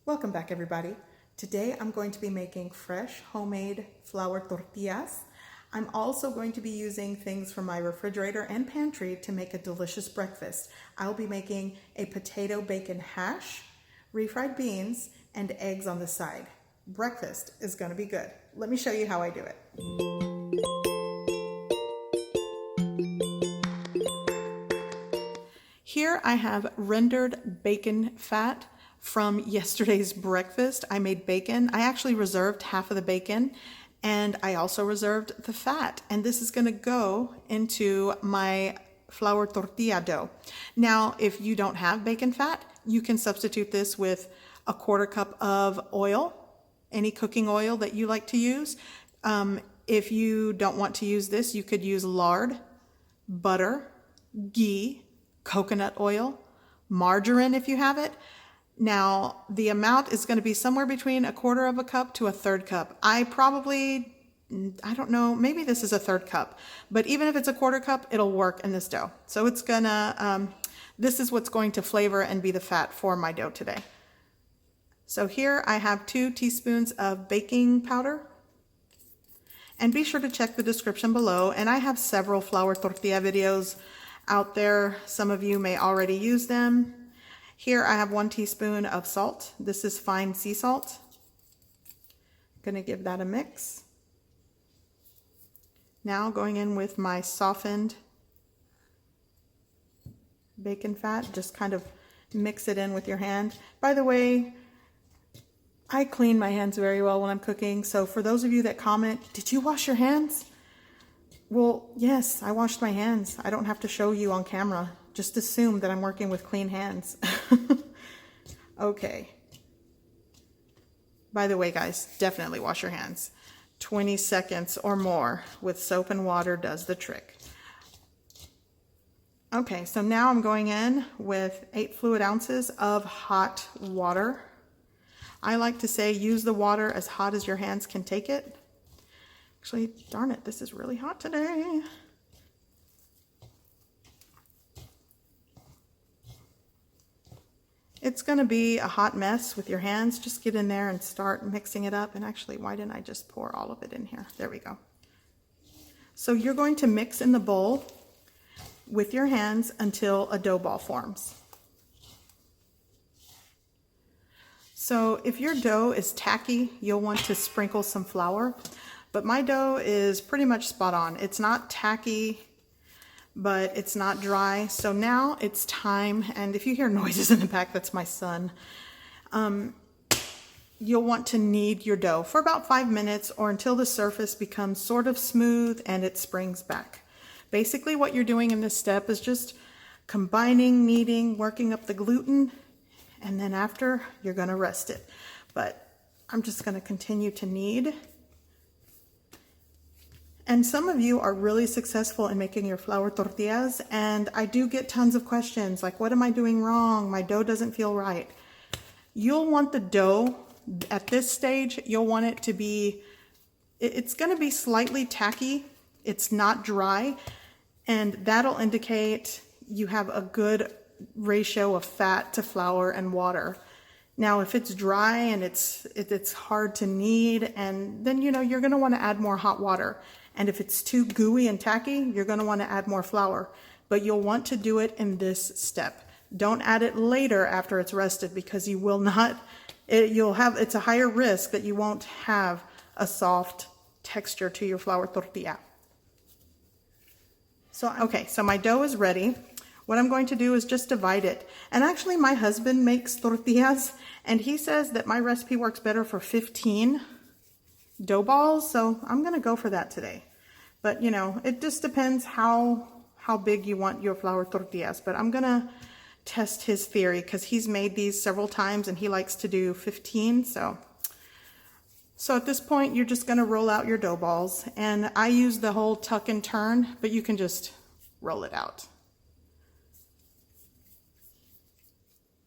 Welcome back, everybody. Today I'm going to be making fresh homemade flour tortillas. I'm also going to be using things from my refrigerator and pantry to make a delicious breakfast. I'll be making a potato bacon hash, refried beans, and eggs on the side. Breakfast is going to be good. Let me show you how I do it. Here I have rendered bacon fat from yesterday's breakfast. I made bacon. I actually reserved half of the bacon and I also reserved the fat. And this is going to go into my flour tortilla dough. Now, if you don't have bacon fat, you can substitute this with a 1/4 cup of oil, any cooking oil that you like to use. If you don't want to use this, you could use lard, butter, ghee, coconut oil, margarine if you have it. Now, the amount is going to be somewhere between a 1/4 cup to a 1/3 cup. I don't know, maybe this is a 1/3 cup, but even if it's a 1/4 cup, it'll work in this dough. So it's gonna, this is what's going to flavor and be the fat for my dough today. So here I have 2 teaspoons of baking powder. And be sure to check the description below. And I have several flour tortilla videos out there. Some of you may already use them. Here I have 1 teaspoon of salt. This is fine sea salt. I'm gonna give that a mix. Now going in with my softened bacon fat, just kind of mix it in with your hand. By the way, I clean my hands very well when I'm cooking. So for those of you that comment, did you wash your hands? Well, yes, I washed my hands. I don't have to show you on camera. Just assume that I'm working with clean hands. Okay. By the way, guys, definitely wash your hands. 20 seconds or more with soap and water does the trick. Okay, so now I'm going in with 8 fluid ounces of hot water. I like to say use the water as hot as your hands can take it. Actually, darn it, this is really hot today. It's going to be a hot mess with your hands. Just get in there and start mixing it up. And actually, why didn't I just pour all of it in here? There we go. So you're going to mix in the bowl with your hands until a dough ball forms. So if your dough is tacky, you'll want to sprinkle some flour. But my dough is pretty much spot on. It's not tacky, but it's not dry. So now it's time, and if you hear noises in the back, that's my son. You'll want to knead your dough for about 5 minutes or until the surface becomes sort of smooth and it springs back. Basically what you're doing in this step is just combining, kneading, working up the gluten, and then after you're gonna rest it. But I'm just gonna continue to knead. And some of you are really successful in making your flour tortillas, and I do get tons of questions like, what am I doing wrong? My dough doesn't feel right. You'll want the dough, at this stage, you'll want it to be, it's gonna be slightly tacky. It's not dry, and that'll indicate you have a good ratio of fat to flour and water. Now, if it's dry and it's hard to knead, and then you're gonna wanna add more hot water. And if it's too gooey and tacky, you're gonna wanna add more flour. But you'll want to do it in this step. Don't add it later after it's rested, because you will not, it's a higher risk that you won't have a soft texture to your flour tortilla. So, okay, so my dough is ready. What I'm going to do is just divide it. And actually my husband makes tortillas, and he says that my recipe works better for 15 dough balls, so I'm gonna go for that today. But it just depends how big you want your flour tortillas. But I'm gonna test his theory because he's made these several times and he likes to do 15. So at this point, you're just gonna roll out your dough balls, and I use the whole tuck and turn, but you can just roll it out.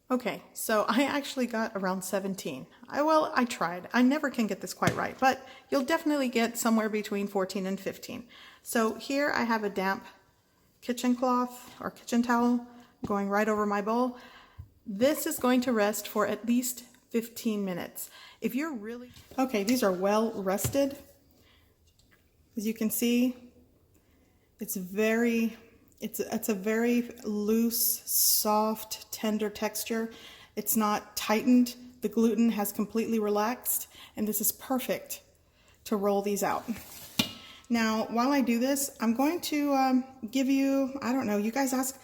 Okay, so I actually got around 17. I tried. I never can get this quite right, but you'll definitely get somewhere between 14 and 15. So here I have a damp kitchen cloth or kitchen towel going right over my bowl. This is going to rest for at least 15 minutes. If you're really... Okay, these are well rested. As you can see, it's a very loose, soft, tender texture. It's not tightened. The gluten has completely relaxed, and this is perfect to roll these out. Now, while I do this, I'm going to give you, I don't know, you guys ask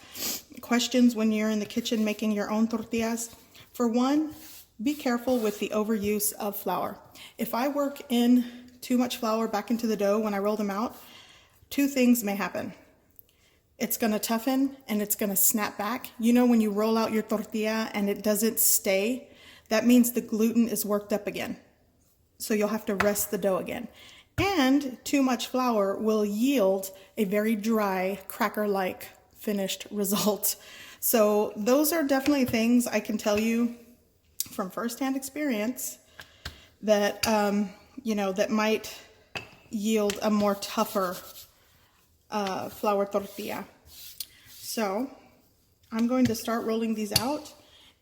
questions when you're in the kitchen making your own tortillas. For one, be careful with the overuse of flour. If I work in too much flour back into the dough when I roll them out, two things may happen. It's going to toughen and it's going to snap back. You know, when you roll out your tortilla and it doesn't stay, that means the gluten is worked up again. So you'll have to rest the dough again. And too much flour will yield a very dry, cracker-like finished result. So those are definitely things I can tell you from firsthand experience that, you know, that might yield a more tougher flour tortilla. So I'm going to start rolling these out,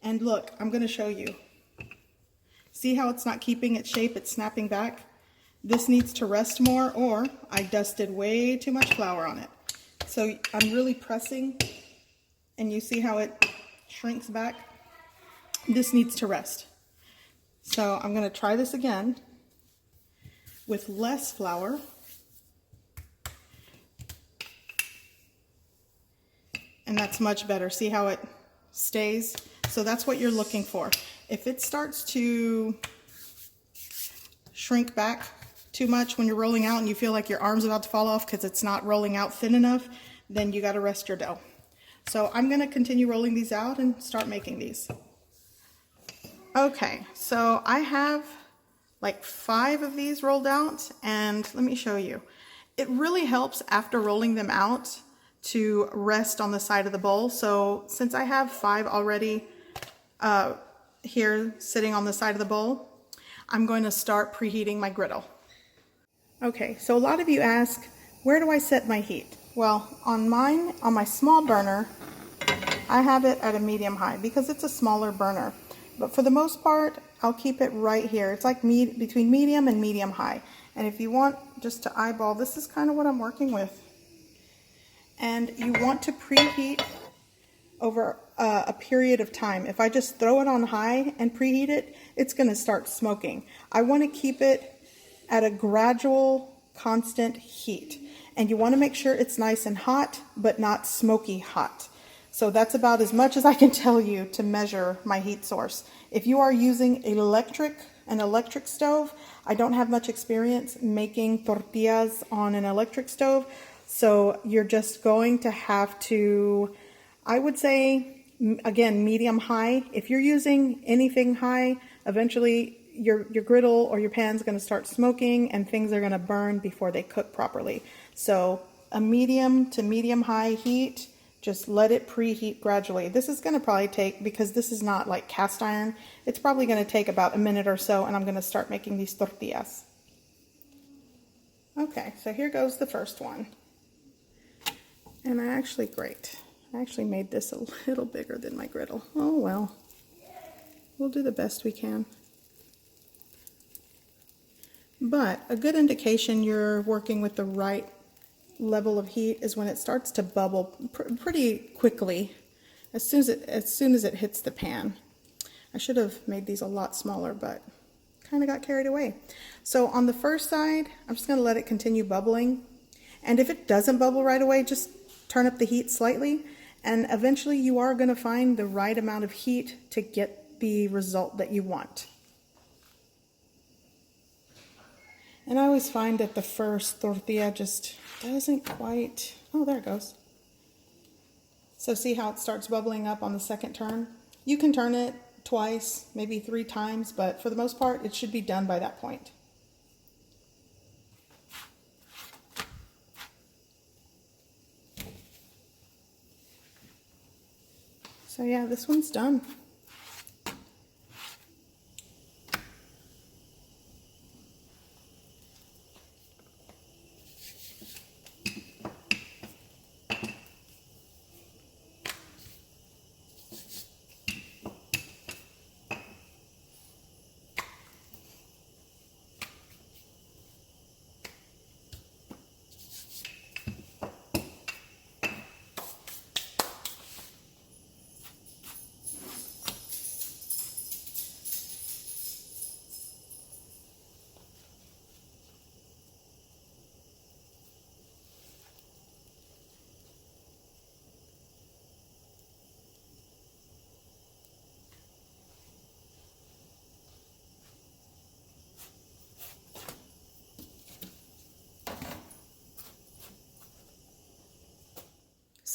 and look, I'm going to show you. See how it's not keeping its shape, it's snapping back? This needs to rest more, or I dusted way too much flour on it. So I'm really pressing, and you see how it shrinks back? This needs to rest. So I'm going to try this again with less flour. And that's much better. See how it stays? So that's what you're looking for. If it starts to shrink back too much when you're rolling out and you feel like your arm's about to fall off because it's not rolling out thin enough, then you got to rest your dough. So I'm going to continue rolling these out and start making these. Okay, so I have like 5 of these rolled out, and let me show you. It really helps after rolling them out to rest on the side of the bowl. So since I have 5 already here sitting on the side of the bowl, I'm going to start preheating my griddle. Okay, so a lot of you ask, where do I set my heat? Well, on mine, on my small burner, I have it at a medium high because it's a smaller burner. But for the most part, I'll keep it right here. It's like between medium and medium high. And if you want just to eyeball, this is kind of what I'm working with. And you want to preheat over a period of time. If I just throw it on high and preheat it, it's going to start smoking. I want to keep it at a gradual, constant heat. And you want to make sure it's nice and hot, but not smoky hot. So that's about as much as I can tell you to measure my heat source. If you are using an electric stove, I don't have much experience making tortillas on an electric stove. So you're just going to have to, I would say, again, medium high. If you're using anything high, eventually your griddle or your pan is going to start smoking and things are going to burn before they cook properly. So a medium to medium high heat, just let it preheat gradually. This is going to probably take, because this is not like cast iron, it's probably going to take about a minute or so, and I'm going to start making these tortillas. Okay, so here goes the first one. And I actually made this a little bigger than my griddle. Oh well, we'll do the best we can. But a good indication you're working with the right level of heat is when it starts to bubble pretty quickly as soon as it hits the pan. I should have made these a lot smaller, but kind of got carried away. So on the first side, I'm just going to let it continue bubbling. And if it doesn't bubble right away, just turn up the heat slightly, and eventually you are going to find the right amount of heat to get the result that you want. And I always find that the first tortilla just doesn't quite, oh, there it goes. So see how it starts bubbling up on the second turn? You can turn it twice, maybe 3 times, but for the most part, it should be done by that point. So yeah, this one's done.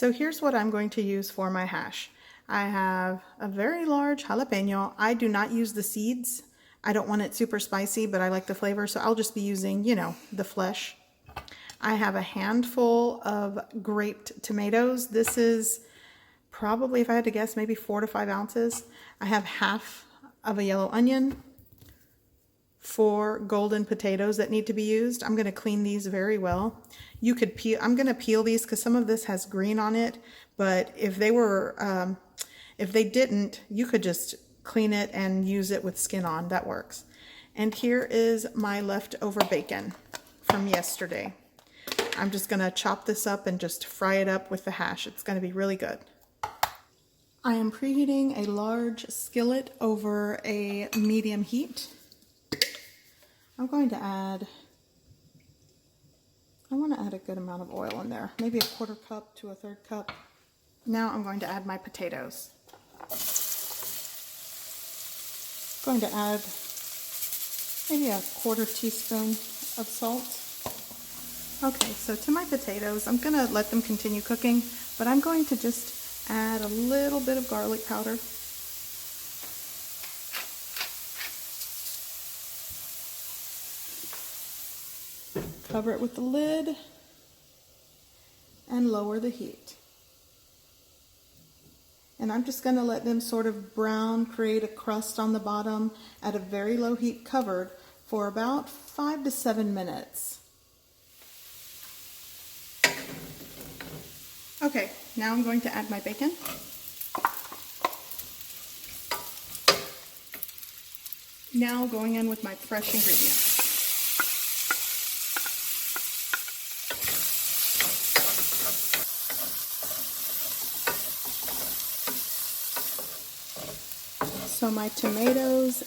So here's what I'm going to use for my hash. I have a very large jalapeno. I do not use the seeds. I don't want it super spicy, but I like the flavor, so I'll just be using, you know, the flesh. I have a handful of graped tomatoes. This is probably, if I had to guess, maybe 4 to 5 ounces. I have half of a yellow onion, 4 golden potatoes that need to be used. I'm going to clean these very well. You could peel. I'm going to peel these because some of this has green on it, but if they didn't, you could just clean it and use it with skin on. That works. And here is my leftover bacon from yesterday. I'm just going to chop this up and just fry it up with the hash. It's going to be really good. I am preheating a large skillet over a medium heat. I'm going to add, I want to add a good amount of oil in there, maybe a 1/4 cup to a 1/3 cup. Now I'm going to add my potatoes. I'm going to add maybe a 1/4 teaspoon of salt. Okay, so to my potatoes, I'm going to let them continue cooking, but I'm going to just add a little bit of garlic powder. Cover it with the lid and lower the heat. And I'm just going to let them sort of brown, create a crust on the bottom at a very low heat, covered for about 5 to 7 minutes. Okay, now I'm going to add my bacon. Now going in with my fresh ingredients. So my tomatoes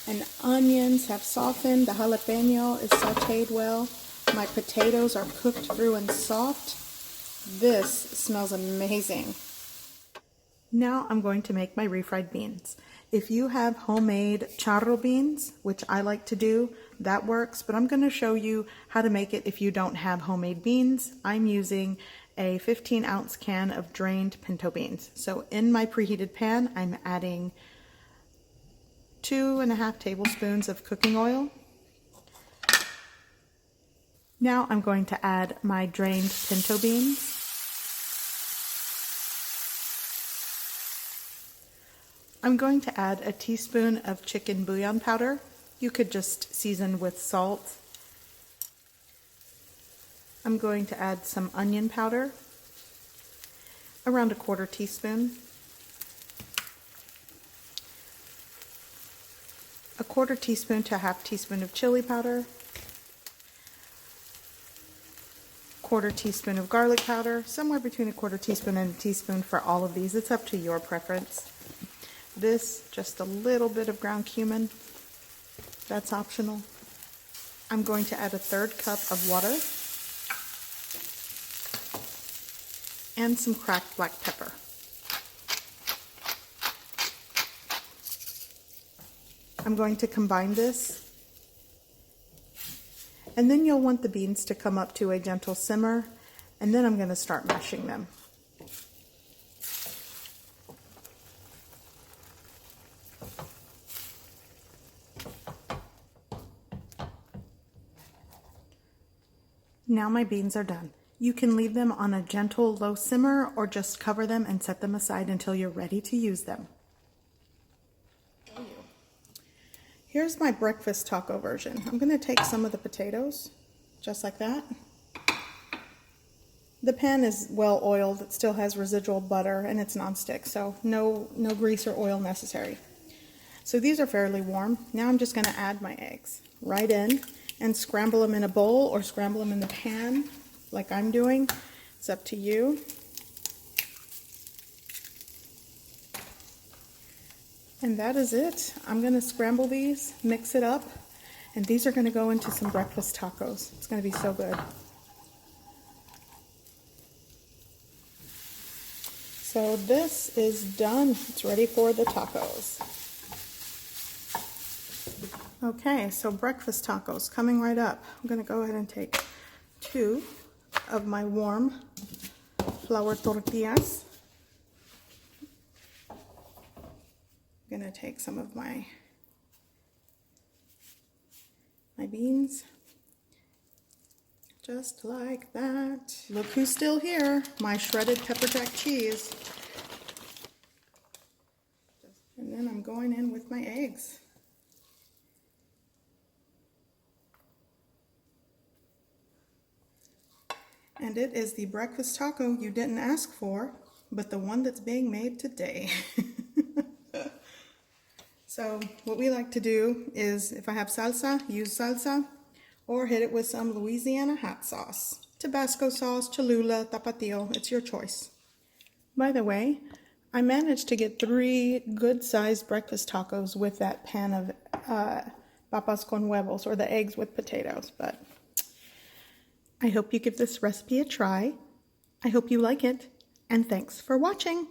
and onions have softened. The jalapeno is sauteed well. My potatoes are cooked through and soft. This smells amazing. Now I'm going to make my refried beans. If you have homemade charro beans, which I like to do, that works, but I'm going to show you how to make it if you don't have homemade beans. I'm using a 15-ounce can of drained pinto beans. So in my preheated pan, I'm adding 2.5 tablespoons of cooking oil. Now I'm going to add my drained pinto beans. I'm going to add a teaspoon of chicken bouillon powder. You could just season with salt. I'm going to add some onion powder, around a 1/4 teaspoon. A 1/4 teaspoon to a 1/2 teaspoon of chili powder. 1/4 teaspoon of garlic powder, somewhere between a 1/4 teaspoon and a teaspoon for all of these. It's up to your preference. This, just a little bit of ground cumin. That's optional. I'm going to add a 1/3 cup of water and some cracked black pepper. I'm going to combine this, and then you'll want the beans to come up to a gentle simmer, and then I'm going to start mashing them. Now my beans are done. You can leave them on a gentle low simmer or just cover them and set them aside until you're ready to use them. Here's my breakfast taco version. I'm going to take some of the potatoes, just like that. The pan is well oiled. It still has residual butter and it's nonstick, so no grease or oil necessary. So these are fairly warm. Now I'm just going to add my eggs right in and scramble them in a bowl or scramble them in the pan like I'm doing. It's up to you. And that is it. I'm going to scramble these, mix it up, and these are going to go into some breakfast tacos. It's going to be so good. So this is done. It's ready for the tacos. Okay, so breakfast tacos coming right up. I'm going to go ahead and take 2 of my warm flour tortillas. I'm gonna take some of my beans, just like that. Look who's still here, my shredded pepper jack cheese. And then I'm going in with my eggs. And it is the breakfast taco you didn't ask for, but the one that's being made today. So what we like to do is, if I have salsa, use salsa, or hit it with some Louisiana hot sauce. Tabasco sauce, Cholula, Tapatio, it's your choice. By the way, I managed to get 3 good-sized breakfast tacos with that pan of papas con huevos, or the eggs with potatoes, but I hope you give this recipe a try. I hope you like it, and thanks for watching.